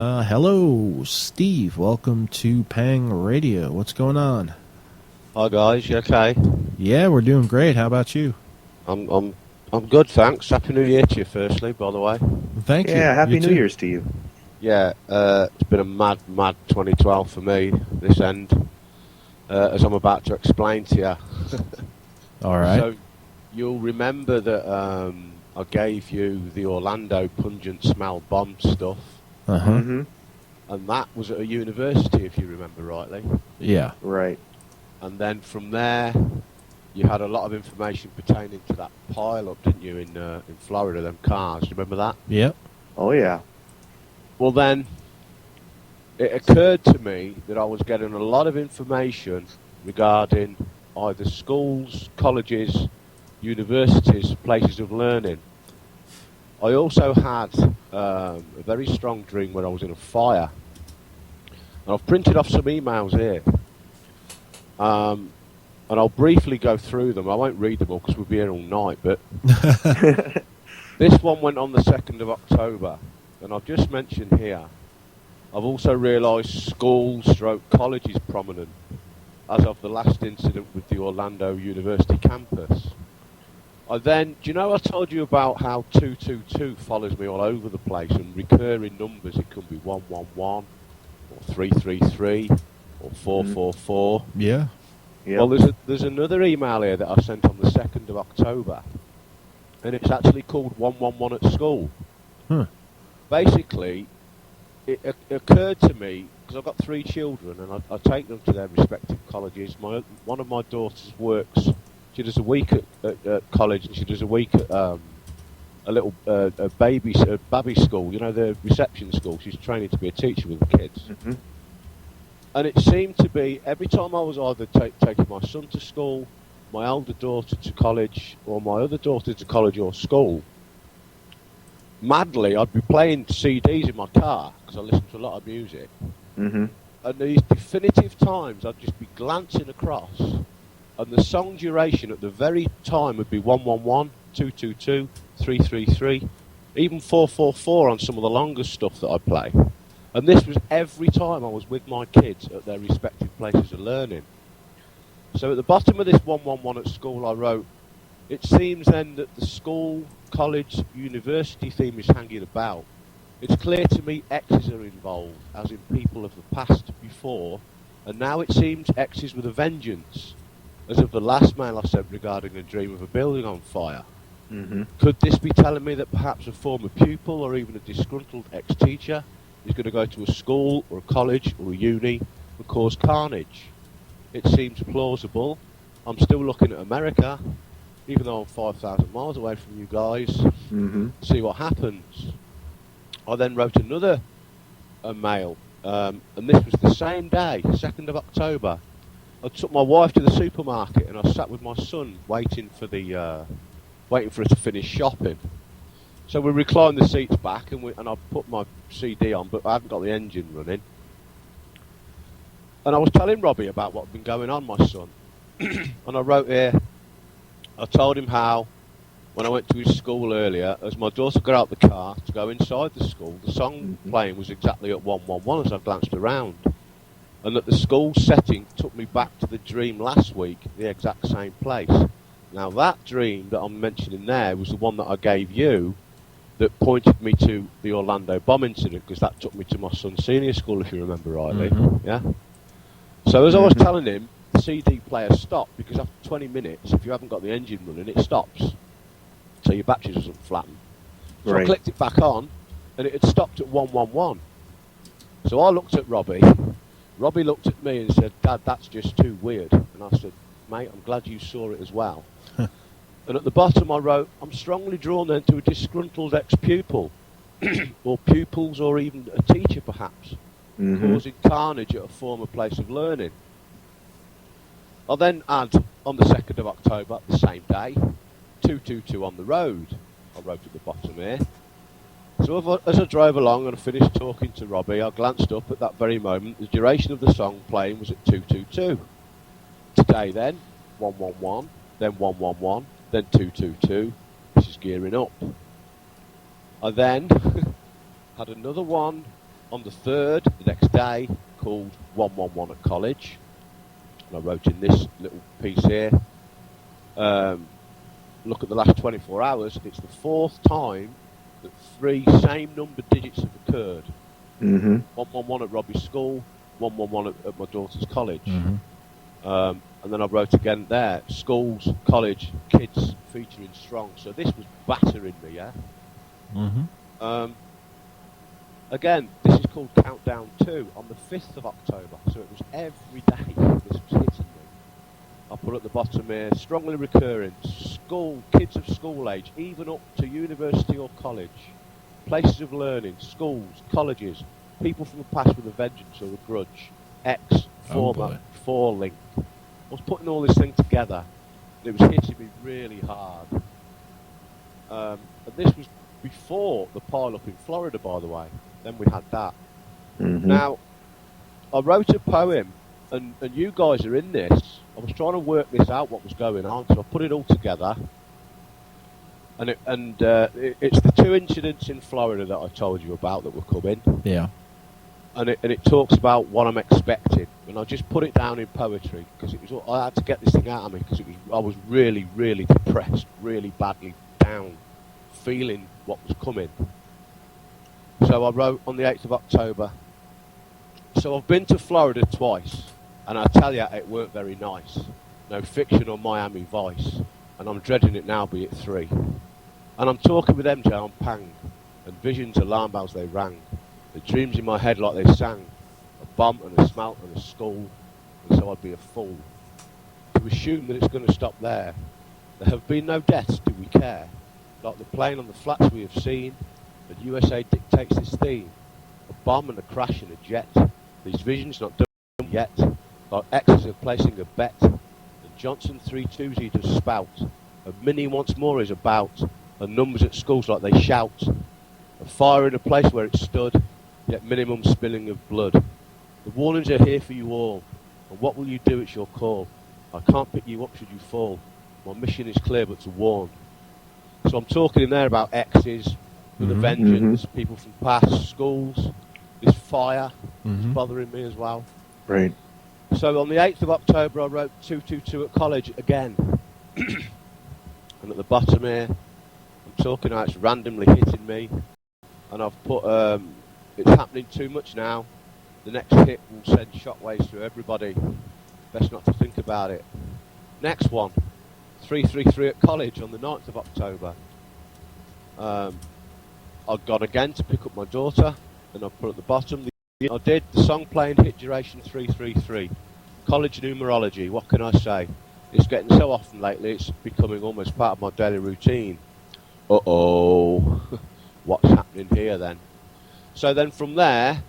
Hello, Steve. Welcome to Pang Radio. What's going on? Hi guys, you okay? Yeah, we're doing great. How about you? I'm I'm I'm good, thanks. Happy New Year to you, firstly, by the way. Thank you. Yeah, You Happy New too. Year's to you. Yeah, it's been a mad 2012 for me this end, as I'm about to explain to you. All right. So you'll remember that I gave you the Orlando pungent smell bomb stuff, Uh-huh. Mm-hmm. and that was at a university, if you remember rightly. Yeah. Right. And then from there, you had a lot of information pertaining to that pile-up, didn't you, in Florida, them cars? Do you remember that? Yep. Oh, yeah. Well, then, it occurred to me that I was getting a lot of information regarding either schools, colleges, universities, places of learning. I also had a very strong dream when I was in a fire. And I've printed off some emails here. And I'll briefly go through them. I won't read them all because we'll be here all night. But this one went on the 2nd of October. And I've just mentioned here, I've also realised school/college is prominent as of the last incident with the Orlando University campus. Do you know I told you about how 222 follows me all over the place, and recurring numbers, it could be 111 or 333 or 444. Yeah. Yep. Well, there's another email here that I sent on the 2nd of October, and it's actually called 111 at school. Huh. Basically, it occurred to me, because I've got 3 children, and I take them to their respective colleges. One of my daughters works, she does a week at college, and she does a week at a little baby school, you know, the reception school. She's training to be a teacher with the kids. Mm-hmm. And it seemed to be, every time I was either taking my son to school, my older daughter to college, or my other daughter to college or school, madly, I'd be playing CDs in my car, because I listen to a lot of music. Mm-hmm. And these definitive times, I'd just be glancing across, and the song duration at the very time would be 111, 222, 333, even 444 on some of the longest stuff that I play. And this was every time I was with my kids at their respective places of learning. So at the bottom of this 111 at school I wrote, it seems then that the school, college, university theme is hanging about. It's clear to me X's are involved, as in people of the past before, and now it seems X's with a vengeance, as of the last mail I sent regarding a dream of a building on fire. Mm-hmm. Could this be telling me that perhaps a former pupil or even a disgruntled ex-teacher is going to go to a school or a college or a uni and cause carnage? It seems plausible. I'm still looking at America, even though I'm 5,000 miles away from you guys, Mm-hmm. see what happens. I then wrote another mail, and this was the same day, 2nd of October. I took my wife to the supermarket and I sat with my son waiting for us to finish shopping. So we reclined the seats back and I put my CD on, but I haven't got the engine running. And I was telling Robbie about what had been going on, my son. And I wrote here, I told him how, when I went to his school earlier, as my daughter got out the car to go inside the school, the song playing was exactly at 111 as I glanced around. And that the school setting took me back to the dream last week, the exact same place. Now that dream that I'm mentioning there was the one that I gave you that pointed me to the Orlando bomb incident, because that took me to my son's senior school, if you remember rightly. Mm-hmm. Yeah. So as I was telling him, the CD player stopped, because after 20 minutes, if you haven't got the engine running, it stops. So your battery doesn't flatten. So I Right. clicked it back on, and it had stopped at 111. So I looked at Robbie. Robbie looked at me and said, "Dad, that's just too weird." And I said, "Mate, I'm glad you saw it as well." And at the bottom I wrote, "I'm strongly drawn then to a disgruntled ex-pupil, or pupils, or even a teacher perhaps, Mm-hmm. causing carnage at a former place of learning." I'll then add, on the 2nd of October, the same day, 222 on the road, I wrote at the bottom here. So as I drove along and I finished talking to Robbie, I glanced up at that very moment. The duration of the song playing was at 222. Today then, 111, then 111, then 222. This is gearing up. I then had another one on the 3rd, the next day, called 111 at college. And I wrote in this little piece here, look at the last 24 hours, it's the 4th time that 3 same number digits have occurred. Mm-hmm. 111 at Robbie's school, 111 at my daughter's college. Mm-hmm. And then I wrote again there, schools, college, kids featuring strong. So this was battering me, yeah? Mm-hmm. Again, this is called Countdown 2 on the 5th of October. So it was every day this was hitting me. I put at the bottom here, strongly recurring, school, kids of school age, even up to university or college, places of learning, schools, colleges, people from the past with a vengeance or a grudge, X, format, for link. I was putting all this thing together, and it was hitting me really hard. And this was before the pile-up in Florida, by the way. Then we had that. Mm-hmm. Now, I wrote a poem, and you guys are in this. I was trying to work this out, what was going on, so I put it all together. And it's the 2 incidents in Florida that I told you about that were coming. Yeah. And it talks about what I'm expecting. And I just put it down in poetry, because I had to get this thing out of me, because I was really, really depressed, really badly down, feeling what was coming. So I wrote on the 8th of October, so I've been to Florida twice, and I tell you, it weren't very nice. No fiction or Miami Vice, and I'm dreading it now, be it 3. And I'm talking with MJ on Pang, and visions, alarm bells they rang, the dreams in my head like they sang, a bomb and a smelt and a skull, and so I'd be a fool to assume that it's going to stop there. There have been no deaths, do we care? Like the plane on the flats we have seen, the USA dictates this theme. A bomb and a crash in a jet. These visions not done yet. Like X's are placing a bet. And Johnson 3-2s he does spout. And Minnie once more is about. And numbers at schools like they shout. A fire in a place where it stood. Yet minimum spilling of blood. The warnings are here for you all. And what will you do? It's your call. I can't pick you up should you fall. My mission is clear but to warn. So I'm talking in there about X's with a vengeance, people from past schools, this fire is bothering me as well. Right. So on the 8th of October I wrote 222 at college again. And at the bottom here, I'm talking how it's randomly hitting me. And I've put, it's happening too much now. The next hit will send shockwaves through everybody. Best not to think about it. Next one, 333 at college on the 9th of October. I'd gone again to pick up my daughter, and I put at the bottom, I did the song playing hit duration 333. College numerology, what can I say? It's getting so often lately, it's becoming almost part of my daily routine. Uh-oh, what's happening here then? So then from there,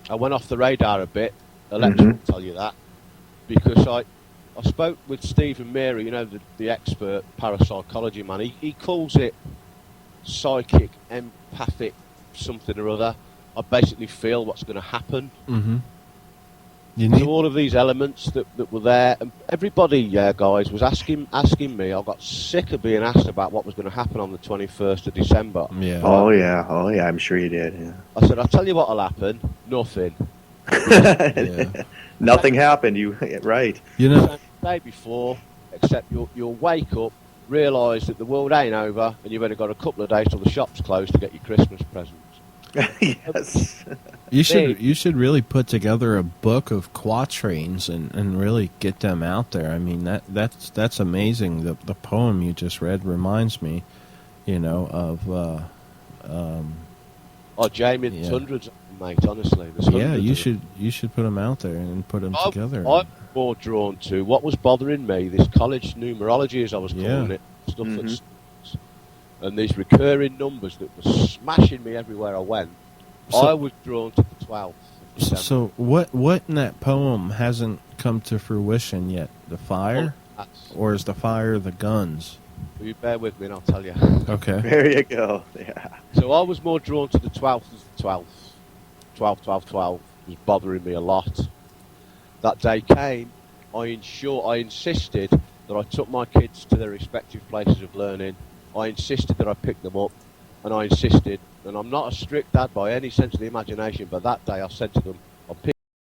I went off the radar a bit. Alexa will tell you that. Because I spoke with Stephen Mary, you know, the expert parapsychology man. He calls it psychic, empathic, something or other. I basically feel what's going to happen. So all of these elements that were there, and everybody, guys, was asking me. I got sick of being asked about what was going to happen on the 21st of December. Yeah. Oh yeah, I'm sure you did. Yeah. I said, I'll tell you what'll happen. Nothing. Yeah. Nothing happened. You right. You know, The day before, except you'll wake up, realise that the world ain't over, and you've only got a couple of days till the shop's closed to get your Christmas presents. Yes. you should really put together a book of quatrains and really get them out there. I mean that's amazing. The poem you just read reminds me, you know, of Oh, Jamie, there's hundreds of them, mate. Honestly, there's yeah. hundreds You should put them out there and put them together. I'm more drawn to what was bothering me. This college numerology, as I was calling it, stuff that's and these recurring numbers that were smashing me everywhere I went. So, I was drawn to the 12th. of December. So what in that poem hasn't come to fruition yet? The fire, or is the fire the guns? Will you bear with me and I'll tell you. Okay. There you go. Yeah. So I was more drawn to the 12th as the 12th. 12, 12, 12 was bothering me a lot. That day came, I insisted that I took my kids to their respective places of learning. I insisted that I picked them up, and I insisted. And I'm not a strict dad by any sense of the imagination, but that day I said to them,